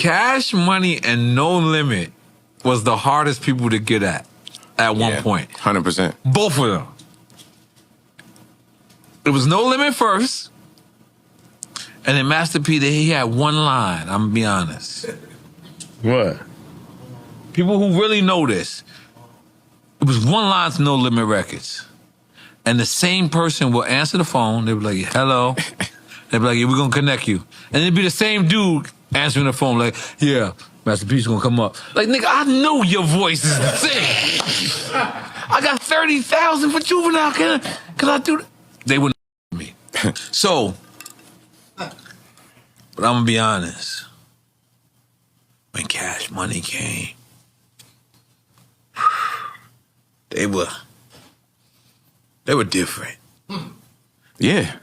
Cash Money and No Limit was the hardest people to get at one point. 100%. Both of them. It was No Limit first, and then Master P, he had one line, I'm gonna be honest. What? People who really know this, it was one line to No Limit Records. And the same person will answer the phone, they be like, hello. They'd be like, yeah, we're gonna connect you. And it'd be the same dude answering the phone like, yeah, Master P's gonna come up. Like, nigga, I know your voice is the same. I got 30,000 for Juvenile, can I do that? They wouldn't me. So, but I'm gonna be honest. When Cash Money came, they were different. Yeah.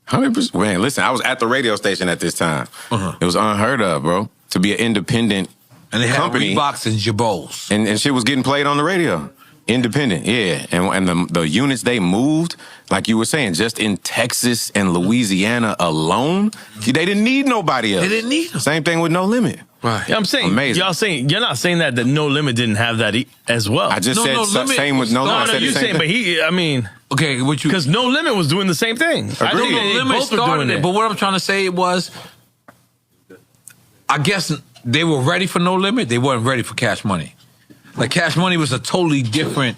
100%. Man, listen, I was at the radio station at this time. It was unheard of, bro, to be an independent and they had company. Reeboks and Jabos. And shit was getting played on the radio. Independent, yeah. And the units they moved, like you were saying, just in Texas and Louisiana alone, they didn't need nobody else. They didn't need them. Same thing with No Limit. Right. Yeah, I'm saying, amazing. You're not saying that No Limit didn't have that as well. I just said same with No Limit. No, you're saying, but okay, what you? Because No Limit was doing the same thing. I think No Limit started it, but what I'm trying to say was, I guess they were ready for No Limit. They weren't ready for Cash Money. Like Cash Money was a totally different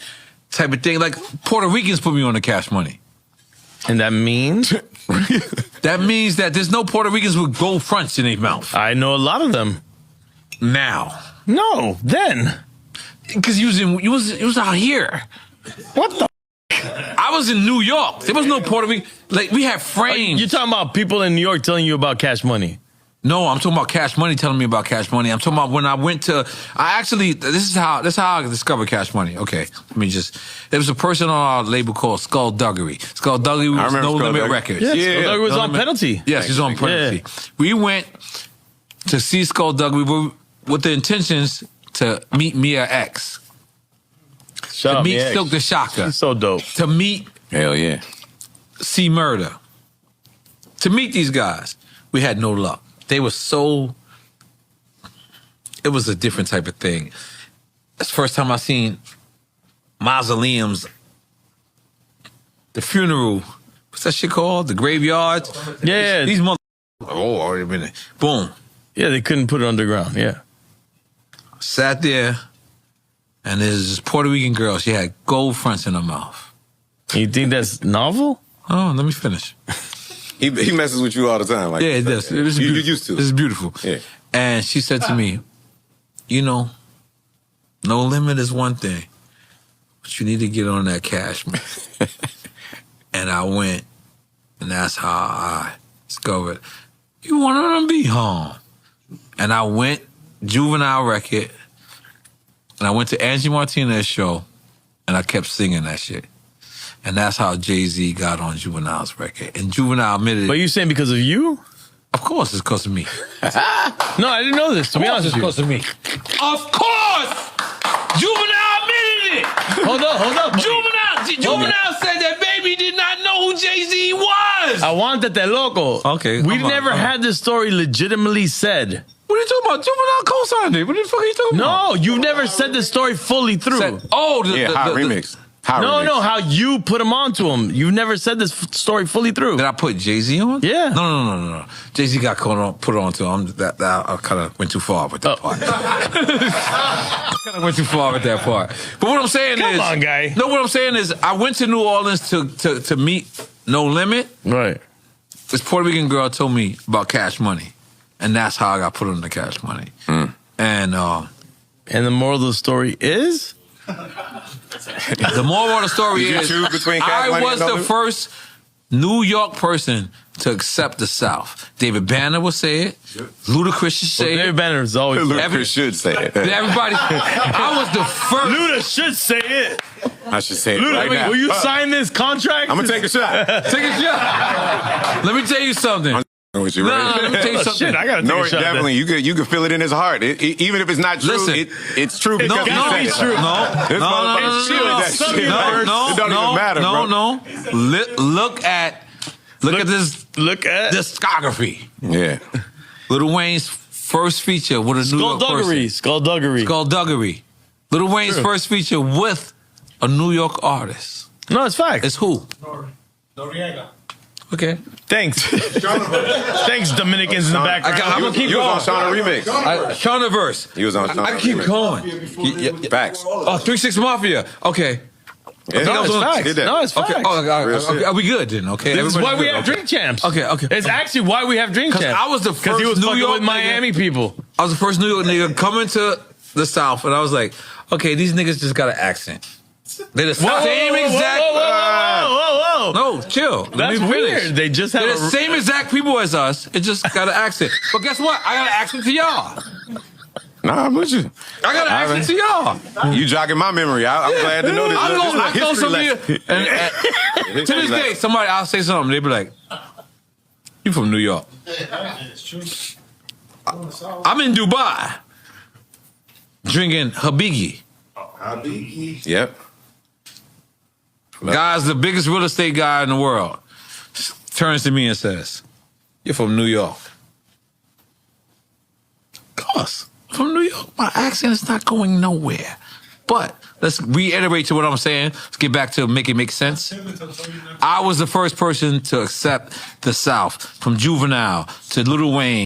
type of thing. Like Puerto Ricans put me on the Cash Money. And that means? That means that there's no Puerto Ricans with gold fronts in their mouth. I know a lot of them. Now. No, then. Because you was out here. What the? I was in New York. There was no Puerto Rican. Like, we had frames. You're talking about people in New York telling you about Cash Money. No, I'm talking about Cash Money telling me about Cash Money. I'm talking about when I went to, this is how I discovered Cash Money. Okay, there was a person on our label called Skullduggery. Skullduggery was No Limit Records. Yeah, Skullduggery was on Penalty. Yes, he's on Penalty. Yeah. We went to see Skullduggery with the intentions to meet Mia X. To meet Silk the Shocker. He's so dope. To meet Hell yeah. C Murder. To meet these guys. We had no luck. They were it was a different type of thing. That's the first time I seen mausoleums, the funeral, what's that shit called? The graveyards? Yeah. These mother... Oh, wait a minute. Boom. Yeah, they couldn't put it underground, yeah. Sat there, and there's this Puerto Rican girl. She had gold fronts in her mouth. You think that's novel? Oh, let me finish. He messes with you all the time. Like, yeah, it does. It was you used to. This is beautiful. Yeah. And she said to me, you know, No Limit is one thing, but you need to get on that Cash Money. And I went, and that's how I discovered, you want to be home. And I went, Juvenile record, and I went to Angie Martinez's show, and I kept singing that shit. And that's how Jay-Z got on Juvenile's record. And Juvenile admitted it. But you saying because of you? Of course it's because of me. No, I didn't know this, to be honest with you. It's because of me. Of course! Juvenile admitted it! Hold up. Juvenile said that Baby did not know who Jay-Z was! Aguántate, loco. Okay. We've never had this story legitimately said. What are you talking about? Juvenile co-signed it. What the fuck are you talking about? No, you've never said this story fully through. Hot remix. No, how you put him onto him. You've never said this story fully through. Did I put Jay-Z on? Yeah. No. Jay-Z got put on to him. I kind of went too far with that part. I kind of went too far with that part. But what I'm saying is... Come on, guy. No, what I'm saying is I went to New Orleans to meet No Limit. Right. This Puerto Rican girl told me about Cash Money. And that's how I got put on the Cash Money. And the moral of the story is? The moral of the story is between I was the first New York person to accept the South. David Banner will say it. Ludacris should say it. David Banner is always Ludacris should say it. Everybody, I was the first. Luda should say it. I should say it Luda, right now. will you sign this contract? I'm going to take a shot. Take a shot. Let me tell you something. With you, let me tell you something. Shit, I gotta take a shot. Definitely. You can feel it in his heart. Even if it's not true, it's true because he said it. True. It don't even matter, bro. No. Look at this discography. Yeah. Lil Wayne's first feature with a New York person. Skullduggery. Skullduggery. Lil Wayne's True. first feature with a New York artist. No, it's facts. It's who? Noriega. Okay. Thanks. Thanks, Dominicans in the background. I'm gonna keep You was going. on Shauna remix. Shauna verse. He was on Shauna I keep remix. going. Facts. Oh, 3-6 Mafia. Okay. Yeah, No, it's facts. Did that. No, it's facts. Okay. Oh, Real okay. shit. Are we good then? Okay. This is Everybody's why we good. have Okay. Drink Champs. Okay. It's actually why we have Drink 'Cause Champs. I was the Because he was first New fucking York with Miami people. I was the first New York nigga coming to the South, and I was like, okay, these niggas just got an accent. They're the same exact. Whoa. No, chill. Let That's me finish. weird. They just have They're the same exact people as us. It just got an accent. But guess what? I got an accent to y'all. Nah, I'm with you. I got an accent to y'all. You jogging my memory. I'm glad to know this. I know some of you. lesson. And to this day, somebody, I'll say something. They be like, "You from New York?" It's true. I'm in Dubai, drinking Habigi. Yep. Guy's the biggest real estate guy in the world. Turns to me and says, "You're from New York." Of course, from New York. My accent is not going nowhere. But let's reiterate to what I'm saying. Let's get back to make it make sense. I was the first person to accept the South, from Juvenile to Lil Wayne.